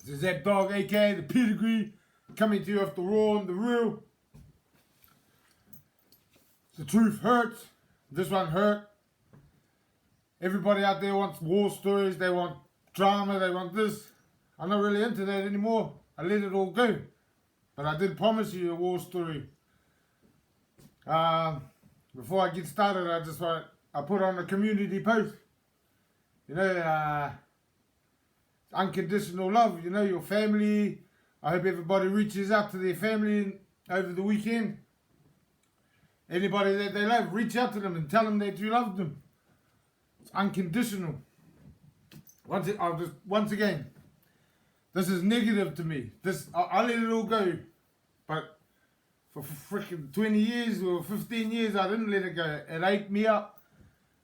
There's that dog, aka the pedigree, coming to you off the raw and the real. The truth hurts. This one hurt. Everybody out there wants war stories, they want drama, they want this. I'm not really into that anymore. I let it all go. But I did promise you a war story. Before I get started, I put on a community post. You know, unconditional love, you know, your family. I hope everybody reaches out to their family over the weekend. Anybody that they love, reach out to them and tell them that you love them. It's unconditional. Once again, this is negative to me. I let it all go. But for freaking 20 years or 15 years, I didn't let it go. It ate me up.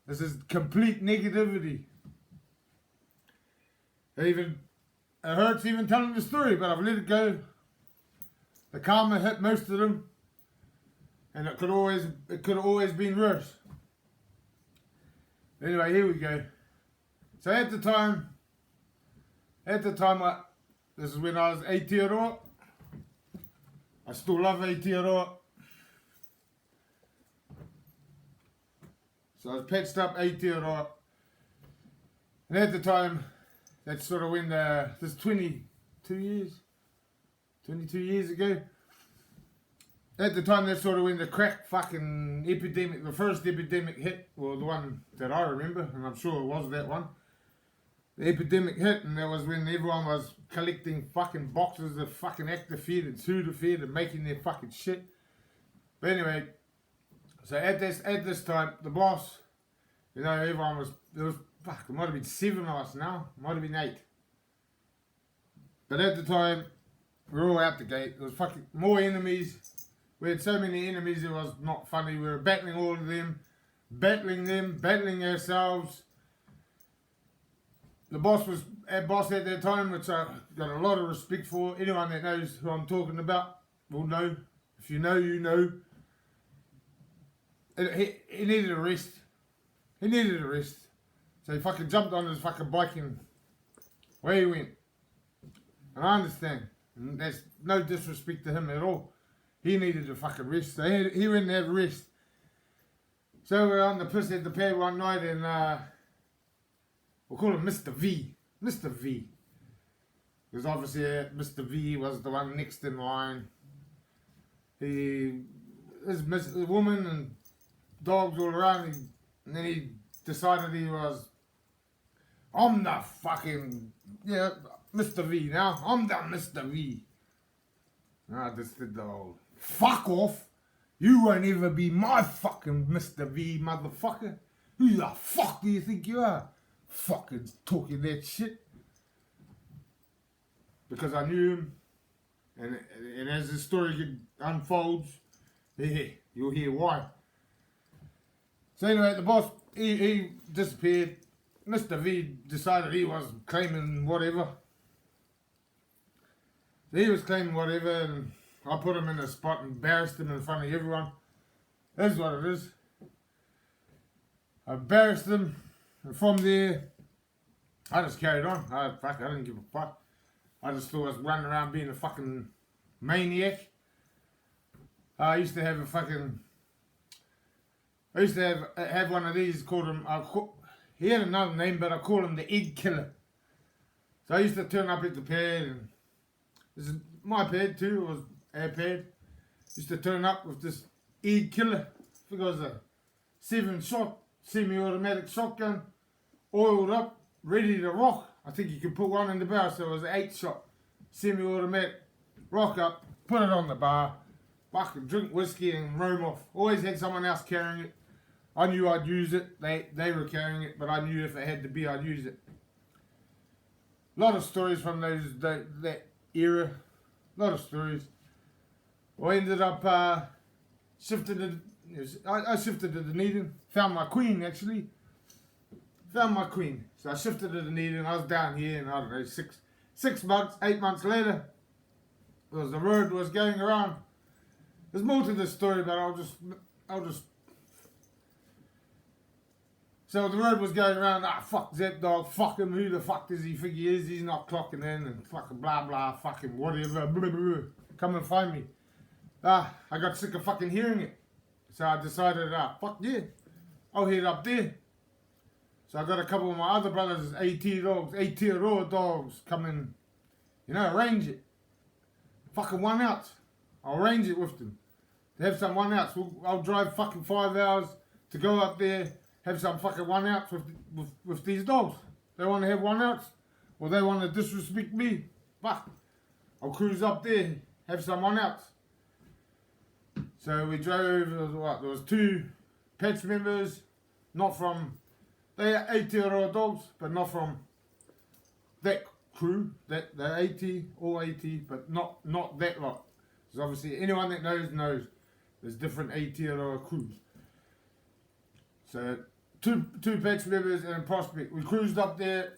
This is complete negativity. It hurts even telling the story, but I've let it go. The karma hit most of them. And it could have always been worse. Anyway, here we go. So at the time, this is when I was Aotearoa. I still love Aotearoa. So I was patched up Aotearoa. And at the time, that's sort of when this 22 years ago. At the time, that's sort of when the crack fucking epidemic, the first epidemic hit, well, the one that I remember, and I'm sure it was that one. The epidemic hit, and that was when everyone was collecting fucking boxes of fucking Actifed and Sudafed and making their fucking shit. But anyway, so at this time, the boss, you know, everyone was, fuck, it might have been 7 of us now, might have been 8. But at the time, we were all out the gate. There was fucking more enemies. We had so many enemies, it was not funny. We were battling all of them, battling ourselves. The boss at that time, which I got a lot of respect for. Anyone that knows who I'm talking about will know. If you know, you know. He needed a rest. So he fucking jumped on his fucking bike and away he went. And I understand. And there's no disrespect to him at all. He needed a fucking rest. So he went and had a rest. So we're on the piss at the pad one night and we'll call him Mr. V. Mr. V. Because obviously Mr. V was the one next in line. There's a woman and dogs all around. And then he decided I'm the fucking, yeah, Mr. V now. I'm the Mr. V. And I just did the old, fuck off. You won't ever be my fucking Mr. V, motherfucker. Who the fuck do you think you are? Fucking talking that shit. Because I knew him. And as the story unfolds, you'll hear why. So anyway, the boss, he disappeared. Mr. V decided he was claiming whatever. So he was claiming whatever, and I put him in a spot and embarrassed him in front of everyone. That's what it is. I embarrassed him, and from there, I just carried on. I didn't give a fuck. I just thought I was running around being a fucking maniac. I used to have one of these, called him, he had another name, but I call him the egg killer. So I used to turn up at the pad, and this is my pad too, it was our pad. Used to turn up with this egg killer. I think it was a 7-shot semi-automatic shotgun, oiled up, ready to rock. I think you could put one in the barrel, so it was an 8-shot semi-automatic. Rock up, put it on the bar, fucking drink whiskey and roam off. Always had someone else carrying it. I knew I'd use it. They were carrying it, but I knew if it had to be, I'd use it. A lot of stories from that era. A lot of stories. I ended up I shifted to Dunedin. Found my queen, actually. Found my queen. So I shifted to Dunedin. I was down here, and I don't know, 6 months, 8 months later, the word was going around. There's more to this story, but I'll just So the word was going around, fuck that dog, fuck him, who the fuck does he think he is, he's not clocking in, and fucking blah blah, fucking whatever, blah, blah, blah. Come and find me. I got sick of fucking hearing it. So I decided, fuck yeah, I'll head up there. So I got a couple of my other brothers, AT dogs, come and, arrange it. Fucking 1 ounce. I'll arrange it with them. They have some 1 ounce. I'll drive fucking 5 hours to go up there, have some fucking 1 ounce with these dogs. They want to have 1 ounce, or they want to disrespect me. Fuck. I'll cruise up there, have some 1 ounce. So we drove, there was 2 Pets members, not from, they are Aotearoa dogs, but not from that crew, they're 80, all 80, but not that lot. Because obviously anyone that knows there's different Aotearoa crews. So two Pets members and a prospect. We cruised up there,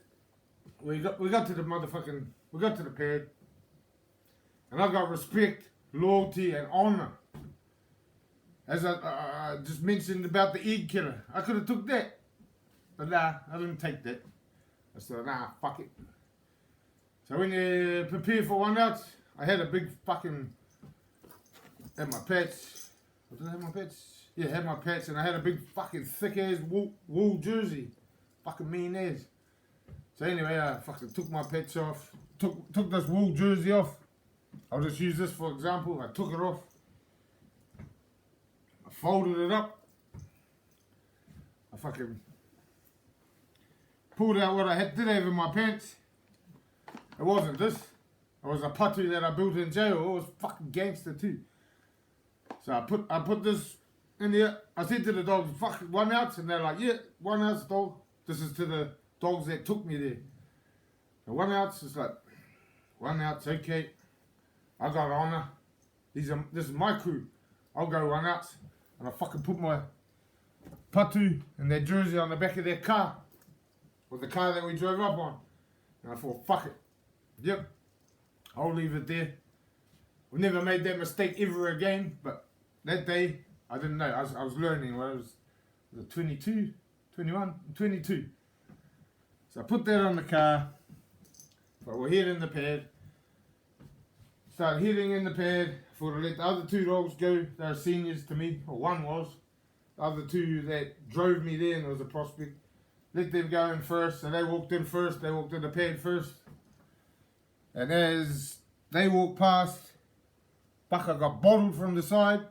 we got to the pad, and I got respect, loyalty and honour. As I just mentioned about the egg killer. I could have took that. But nah, I didn't take that. I said, nah, fuck it. So when you prepare for 1 ounce, I had a big fucking, had my pets. Did I have my pets? Yeah, I had my pets, and I had a big fucking thick ass wool jersey. Fucking mean ass. So anyway, I fucking took my pets off. Took this wool jersey off. I'll just use this for example. I took it off. I folded it up. I fucking pulled out what I did have in my pants. It wasn't this. It was a patu that I built in jail. It was fucking gangster too. So I put this in there. I said to the dogs, fuck 1 ounce, and they're like, yeah, 1 ounce dog. This is to the dogs that took me there. So 1 ounce is like 1 ounce, okay. I got honour. This is my crew. I'll go 1 ounce. And I fucking put my patu and their jersey on the back of their car. Or the car that we drove up on. And I thought, fuck it. Yep. I'll leave it there. We never made that mistake ever again. But that day, I didn't know. I was learning when I was 22, 21, 22. So I put that on the car. But we're heading in the pad. Started heading in the pad. For to let the other 2 dogs go. They were seniors to me. Or one was. The other 2 that drove me there, and it was a prospect. Let them go in first. So they walked in first. They walked in the pad first. And as they walked past, fuck, I got bottled from the side.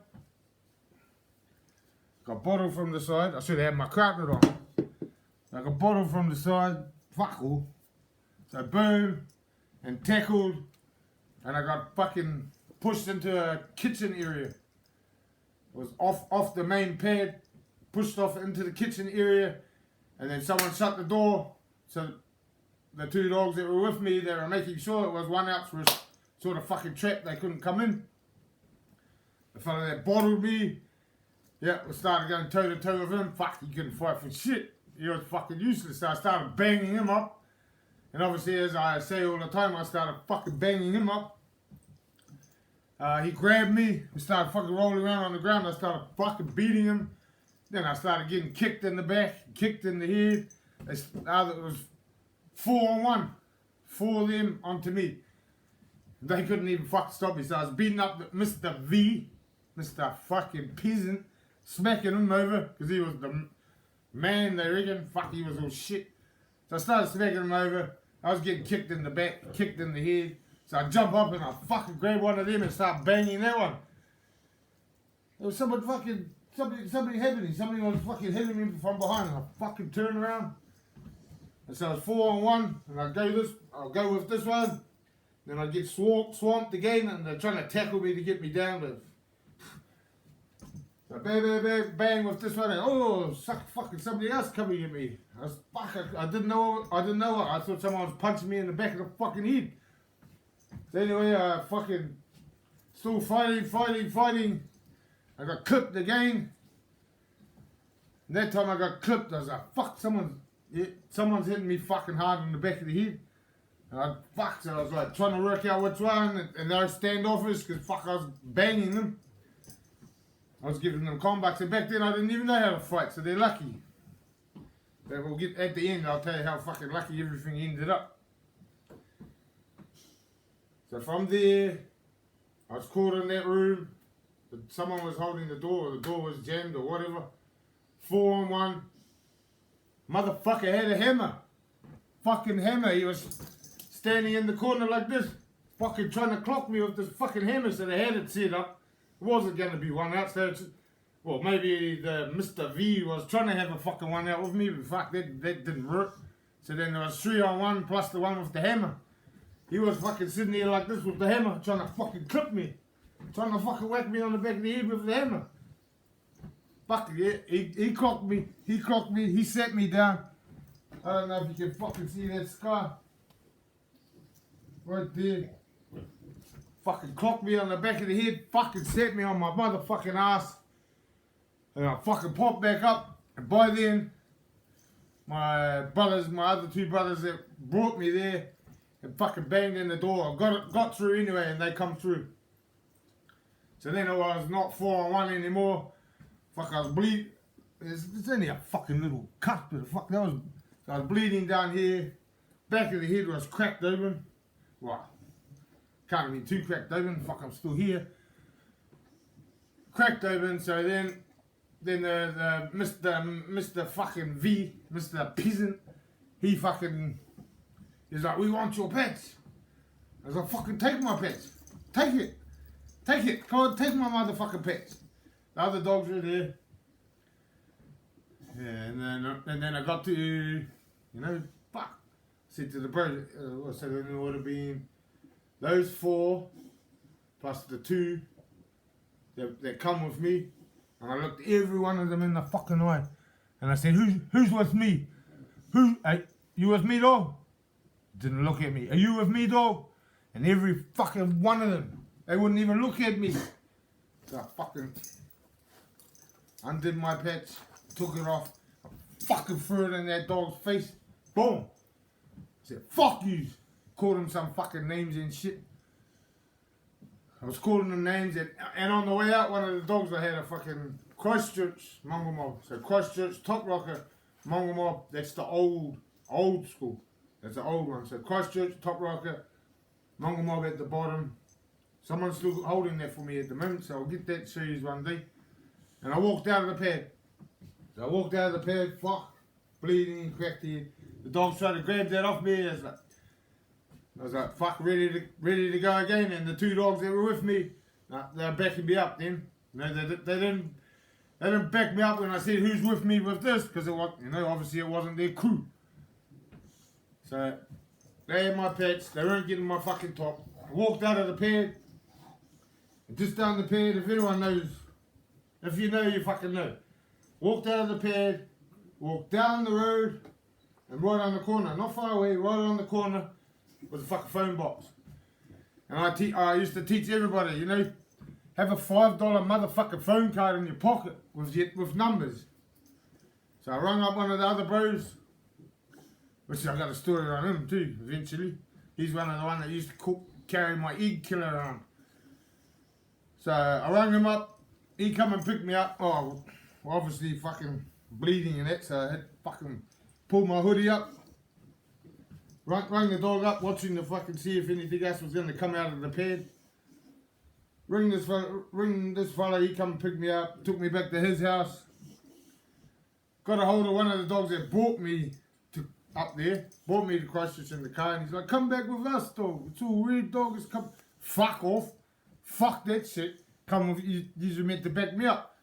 Got bottled from the side. I should have had my carpet on. I got bottled from the side. Fuck all. So boom. And tackled. And I got fucking pushed into a kitchen area. It was off the main pad. Pushed off into the kitchen area. And then someone shut the door. So the 2 dogs that were with me, they were making sure it was 1 ounce was sort of fucking trapped. They couldn't come in. The fella that bottled me, yeah, we started going toe to toe with him. Fuck, he couldn't fight for shit. He was fucking useless. So I started banging him up. And obviously, as I say all the time, I started fucking banging him up. He grabbed me. We started fucking rolling around on the ground. I started fucking beating him. Then I started getting kicked in the back, kicked in the head. It was 4 on 1. 4 of them onto me. They couldn't even fucking stop me. So I was beating up Mr. V, Mr. fucking peasant, smacking him over because he was the man, they reckon. Fuck, he was all shit. So I started smacking him over. I was getting kicked in the back, kicked in the head. So I jump up and I fucking grab one of them and start banging that one. There was somebody happening. Somebody was fucking hitting me from behind, and I fucking turn around. And so it's 4 on 1, and I'll go with this one. Then I get swamped again, and they're trying to tackle me to get me down. But so bang with this one, and fucking somebody else coming at me. I didn't know. I thought someone was punching me in the back of the fucking head. So anyway, I fucking still fighting. I got clipped again. And that time I got clipped, I was like, fuck, someone's hitting me fucking hard in the back of the head. And so I was like trying to work out which one, and they were standoffish because fuck, I was banging them. I was giving them combats, and back then I didn't even know how to fight, so they're lucky. But we'll get at the end, I'll tell you how fucking lucky everything ended up. So from there, I was caught in that room. Someone was holding the door was jammed or whatever. 4-on-1. Motherfucker had a hammer. Fucking hammer. He was standing in the corner like this, fucking trying to clock me with this fucking hammer. So they had it set up. It wasn't going to be one out. So well, maybe the Mr. V was trying to have a fucking one out with me, but fuck, that didn't work. So then there was 3-on-1 plus the one with the hammer. He was fucking sitting there like this with the hammer, trying to fucking clip me. Trying to fucking whack me on the back of the head with the hammer. Fuck yeah, he clocked me. He set me down. I don't know if you can fucking see that scar. Right there. Fucking clocked me on the back of the head. Fucking set me on my motherfucking ass. And I fucking popped back up. And by then, my other two brothers that brought me there, and fucking banged in the door. I got through anyway, and they come through. So then I was not 4-on-1 anymore. Fuck, I was bleeding. It's only a fucking little cut, but fuck, that was. So I was bleeding down here. Back of the head was cracked open. Well, can't have been too cracked open. Fuck, I'm still here. Cracked open. So then the Mr. fucking V, Mr. Peasant, he fucking. He's like, we want your pets. I was like, fucking take my pets. Take it. Take it. Come on, take my motherfucking pets. The other dogs were there. Yeah, and then I got to, fuck. I said to the bro, I said it would have been those 4 plus the 2 that come with me. And I looked every one of them in the fucking eye. And I said, who's with me? Hey, you with me, dog? Didn't look at me. Are you with me, dog? And every fucking one of them, they wouldn't even look at me. So I fucking undid my patch, took it off, I fucking threw it in that dog's face. Boom. I said, fuck you. Called him some fucking names and shit. I was calling them names, and on the way out, one of the dogs I had a fucking Christchurch Mongol mob. So Christchurch, Top Rocker, Mongol mob, that's the old school. That's the old one. So Christchurch, Top Rocker, Mongol mob at the bottom. Someone's still holding that for me at the moment, so I'll get that to you one day. And I walked out of the pad. So I walked out of the pad, fuck, bleeding, cracked head. The dogs tried to grab that off me. I was like, fuck, ready to go again. And the 2 dogs that were with me, they were backing me up then. They didn't back me up when I said who's with me with this, because it was, obviously it wasn't their crew. So they had my pets, they weren't getting my fucking top. I walked out of the pad, and just down the pad, if anyone knows, if you know, you fucking know. Walked out of the pad, walked down the road, and right on the corner, not far away, right on the corner, was a fucking phone box. And I used to teach everybody, have a $5 motherfucking phone card in your pocket with numbers. So I rang up one of the other bros, which I got a story on him too, eventually. He's one that used to carry my egg killer around. So I rang him up, he come and picked me up. Oh, obviously fucking bleeding and that, so I had to fucking pull my hoodie up. Rang the dog up, watching to fucking see if anything else was going to come out of the pad. Ring this fella, he come and picked me up, took me back to his house. Got a hold of one of the dogs that brought me up there, brought me to Christchurch in the car, and he's like, come back with us, dog. It's all weird, dog. It's come. Fuck off. Fuck that shit. Come with you. You're meant to back me up.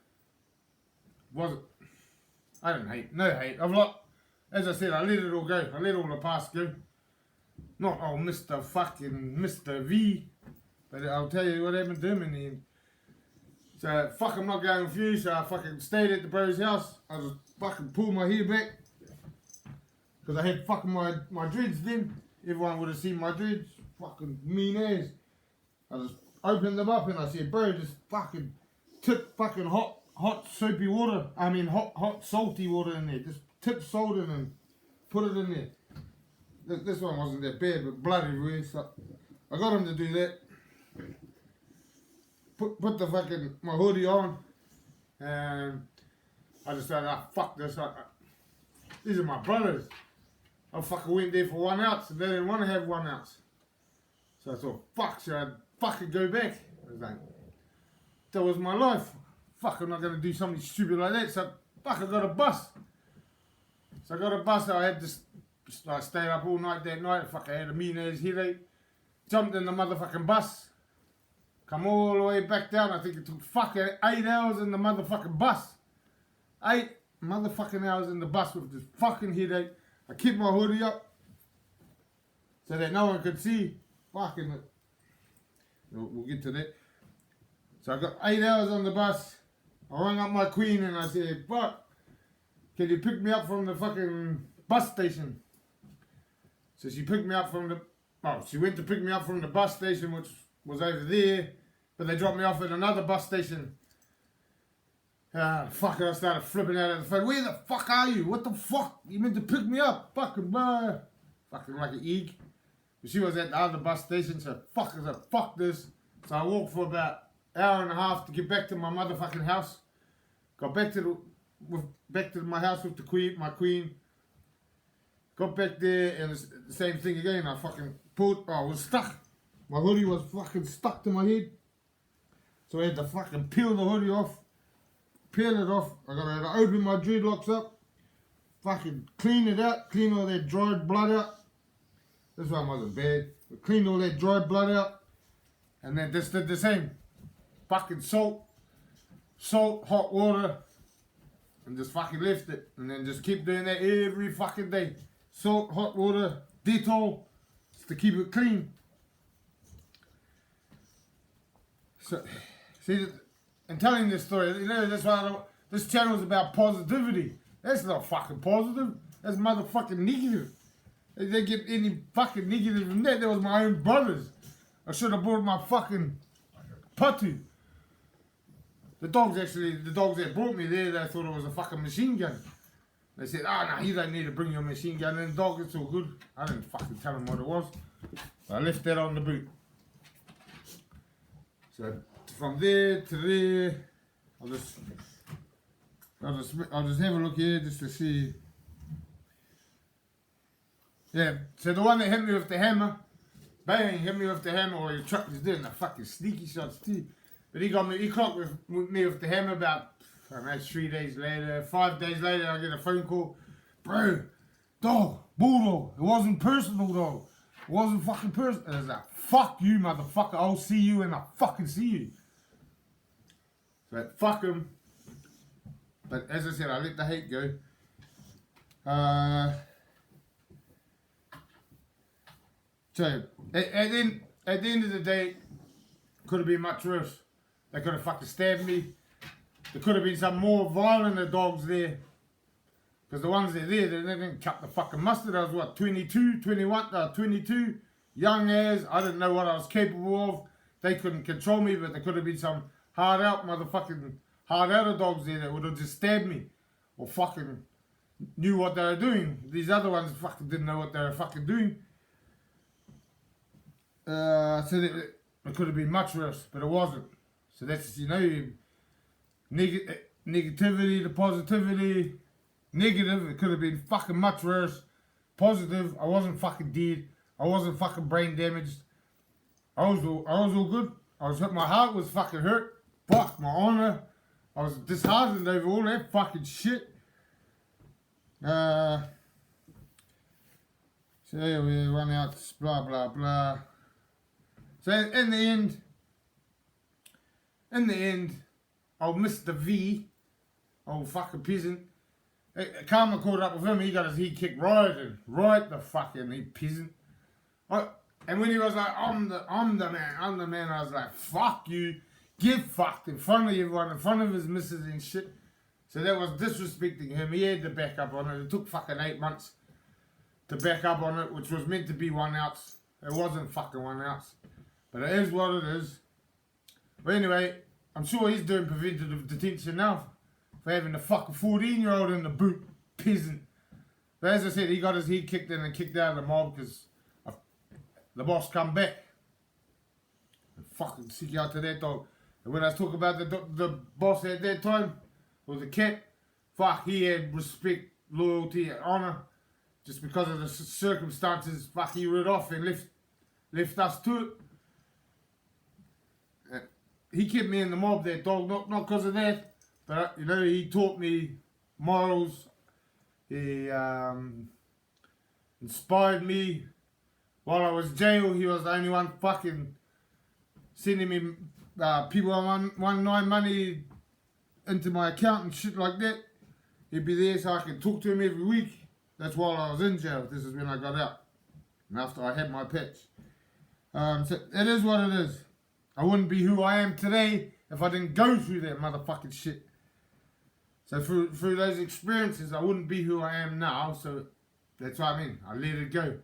Was it? I don't hate. No hate. As I said, I let it all go. I let all the past go. Not old Mr. V. But I'll tell you what happened to him in the end. So, fuck, I'm not going with you. So I fucking stayed at the bro's house. I just fucking pulled my hair back. Because I had fucking my dreads then. Everyone would have seen my dreads. Fucking mean ass. I just opened them up and I said, bro, just fucking tip fucking hot soapy water. I mean hot salty water in there. Just tip salt in and put it in there. This one wasn't that bad, but blood everywhere. So I got him to do that. Put the fucking my hoodie on. And I decided, fuck this. These are my brothers. I fucking went there for 1 ounce and they didn't want to have 1 ounce. So I thought, fuck, should I fucking go back? I was like, that was my life. Fuck, I'm not going to do something stupid like that. So, fuck, I got a bus. So I got a bus, I had to stay up all night that night. Fuck, I had a mean-ass headache. Jumped in the motherfucking bus. Come all the way back down. I think it took fucking 8 hours in the motherfucking bus. 8 motherfucking hours in the bus with this fucking headache. I kept my hoodie up so that no one could see. Fucking, we'll get to that. So I got 8 hours on the bus. I rang up my queen and I said, "Fuck, can you pick me up from the fucking bus station?" So she picked me up from the, she went to pick me up from the bus station, which was over there, but they dropped me off at another bus station. Fuck it, I started flipping out at the phone. "Where the fuck are you? What the fuck? You meant to pick me up? Fucking blah." Fucking like an egg. But she was at the other bus station, so fuck, I said, fuck this. So I walked for about an hour and a half to get back to my motherfucking house. Got back to my house with my queen. Got back there and it's the same thing again. I fucking I was stuck. My hoodie was fucking stuck to my head. So I had to fucking peel the hoodie off. Peel it off. I had to open my dreadlocks up. Fucking clean it out. Clean all that dried blood out. This one wasn't bad. But cleaned all that dried blood out. And then just did the same. Fucking salt, hot water. And just fucking left it. And then just keep doing that every fucking day. Salt, hot water, Dettol. Just to keep it clean. So, see, and telling this story, you know, that's why this channel is about positivity. That's not fucking positive. That's motherfucking negative. If they get any fucking negative from that, was my own brothers. I should have brought my fucking patu. The dogs that brought me there, they thought it was a fucking machine gun. They said, "Oh no, you don't need to bring your machine gun in, dog, it's all good." I didn't fucking tell them what it was. I left that on the boot. So from there to there, I'll just have a look here just to see. Yeah, so the one that hit me with the hammer, bang, hit me with the hammer, or your truck was doing the fucking sneaky shots too. But he clocked with me with the hammer about, I don't know, 3 days later, 5 days later, I get a phone call. "Bro, dog, bulldog, it wasn't personal, dog. It wasn't fucking personal." And I was like, "Fuck you, motherfucker, I'll see you and I'll fucking see you." So fuck him. But as I said, I let the hate go. So at the end of the day, could have been much worse. They could have fucking stabbed me. There could have been some more violent dogs there. Because the ones that are there, they didn't cut the fucking mustard. I was what, 22, 21, 22, young as. I didn't know what I was capable of. They couldn't control me, but there could have been some hard out dogs there that would have just stabbed me. Or fucking knew what they were doing. These other ones fucking didn't know what they were fucking doing. So it could have been much worse, but it wasn't. So that's, you know, negativity to positivity. Negative, it could have been fucking much worse. Positive, I wasn't fucking dead. I wasn't fucking brain damaged. I was all good. My heart was fucking hurt. Fuck, my honor. I was disheartened over all that fucking shit. So yeah, we run out, blah, blah, blah. So in the end, old Mr. V, old fucking peasant, Karma caught up with him. He got his head kicked right the fucking peasant. And when he was like, I'm the man, I was like, fuck you, get fucked in front of everyone, in front of his missus and shit. So that was disrespecting him. He had to back up on it. It took fucking 8 months to back up on it, which was meant to be 1 ounce. It wasn't fucking 1 ounce. But it is what it is. But anyway, I'm sure he's doing preventative detention now for having a fucking 14-year-old in the boot, peasant. But as I said, he got his head kicked in and kicked out of the mob because the boss come back. And fucking sick out to that dog. And when I was talking about the boss at that time, or the cat, fuck, he had respect loyalty and honour. Just because of the circumstances, fuck, he rid off and left us to it. He kept me in the mob, that dog, not because of that, but you know, he taught me morals. He inspired me. While I was in jail, he was the only one fucking sending me people on 119 money into my account and shit like that. He'd be there so I could talk to him every week. That's while I was in jail. This is when I got out, and after I had my patch. So it is what it is. I wouldn't be who I am today if I didn't go through that motherfucking shit. So through those experiences, I wouldn't be who I am now. So that's what I mean. I let it go.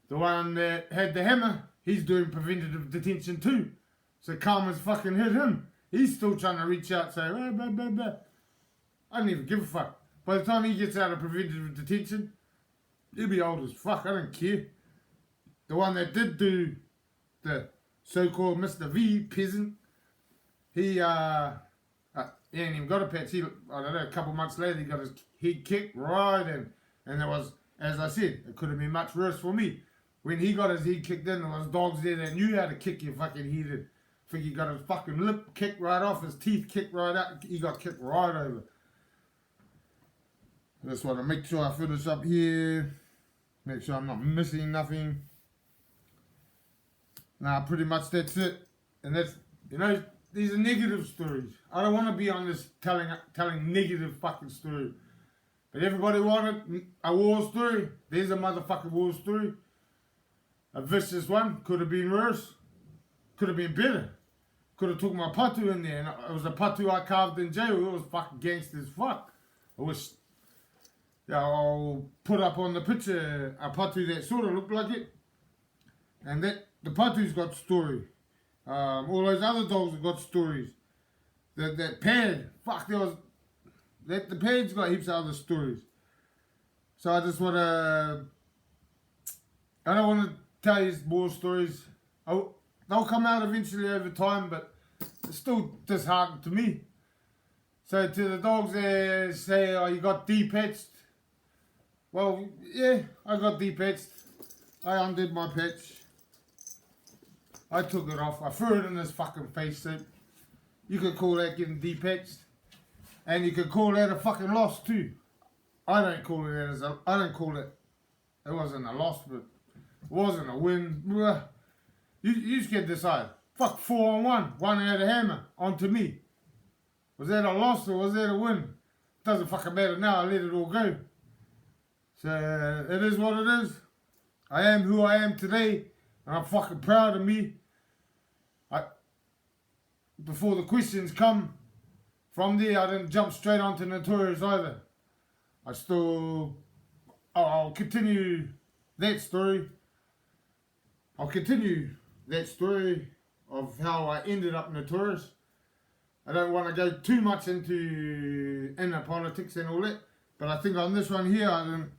The one that had the hammer, he's doing preventative detention too. So karma's fucking hit him. He's still trying to reach out, say, blah, blah, blah, blah. I don't even give a fuck. By the time he gets out of preventative detention, he'll be old as fuck. I don't care. The one that did do the so-called Mr. V peasant, he ain't even got a patch. He, I don't know, a couple months later, he got his head kicked right in. And there was, as I said, it could have been much worse for me. When he got his head kicked in, there was dogs there that knew how to kick your fucking head in. I think he got his fucking lip kicked right off, his teeth kicked right out. He got kicked right over. I just want to make sure I finish up here. Make sure I'm not missing nothing. Nah, pretty much that's it. And that's, you know, these are negative stories. I don't want to be on this telling negative fucking story. But everybody wanted a war story. There's a motherfucking war story. A vicious one. Could have been worse. Could have been better. Could have took my patu in there. And it was a patu I carved in jail. It was fucking gangster as fuck. I wish, yeah, I'll put up on the picture a patu that sort of looked like it. And that, the patu's got story. All those other dogs have got stories. That pad, fuck, there was, the pad's got heaps of other stories. So I just want to, I don't want to tell you more stories. They'll come out eventually over time, but it's still disheartening to me. So to the dogs that say, oh, you got de-patched. Well, yeah, I got de-patched. I undid my patch. I took it off. I threw it in his fucking face suit. You could call that getting de-patched. And you could call that a fucking loss too. I don't call it as a, I don't call it, it wasn't a loss, but it wasn't a win. You just can decide. Fuck, 4-on-1. One had a hammer onto me. Was that a loss or was that a win? Doesn't fucking matter now. I let it all go. So it is what it is. I am who I am today, and I'm fucking proud of me. Before the questions come, from there I didn't jump straight onto Notorious either. I'll continue that story. I'll continue that story of how I ended up Notorious. I don't want to go too much into inner politics and all that, but I think on this one here, I didn't,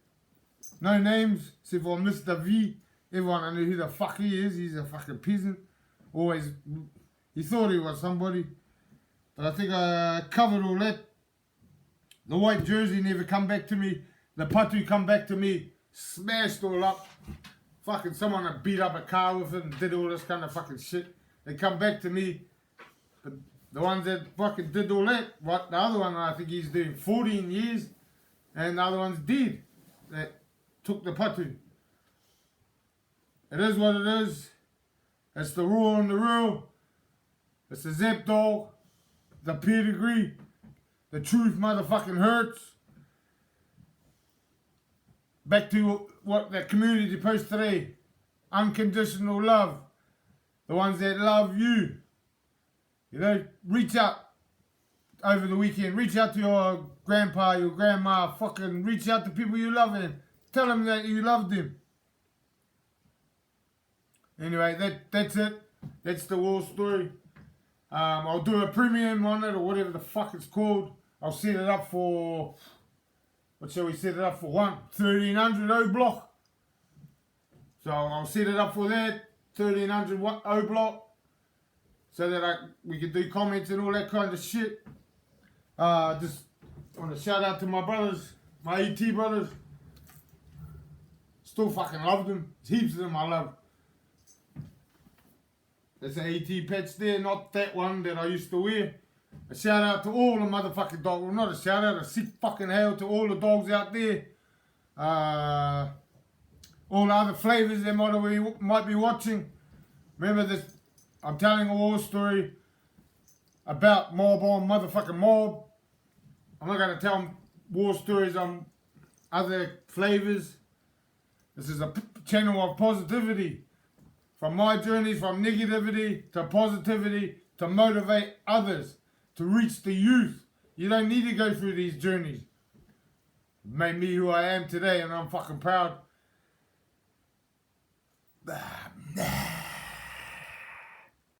no names, except for Mr. V. Everyone I knew who the fuck he is. He's a fucking peasant. Always, he thought he was somebody. But I think I covered all that. The white jersey never come back to me. The patu come back to me. Smashed all up. Fucking someone that beat up a car with it and did all this kind of fucking shit. They come back to me. But the ones that fucking did all that, the other one I think he's doing 14 years. And the other one's dead. That took the patu. It is what it is. It's the rule and the real. It's the Zep dog. The pedigree. The truth motherfucking hurts. Back to what the community post today. Unconditional love. The ones that love you. You know, reach out over the weekend. Reach out to your grandpa, your grandma. Fucking reach out to people you love and tell them that you love them. Anyway, that's it. That's the war story. I'll do a premium on it or whatever the fuck it's called. I'll set it up for, what shall we set it up for? 1300 O block. So I'll set it up for that, 1300 O block. So that we can do comments and all that kind of shit. Just want to shout out to my brothers. my ET brothers. Still fucking love them. There's heaps of them I love. There's an AT patch there, not that one that I used to wear. A shout out to all the motherfucking dogs. Well, not a shout out, a sick fucking hail to all the dogs out there. All the other flavours that might be watching. Remember this, I'm telling a war story about mob on motherfucking mob. I'm not going to tell war stories on other flavours. This is a channel of positivity. From my journeys, from negativity to positivity, to motivate others, to reach the youth. You don't need to go through these journeys. It made me who I am today, and I'm fucking proud.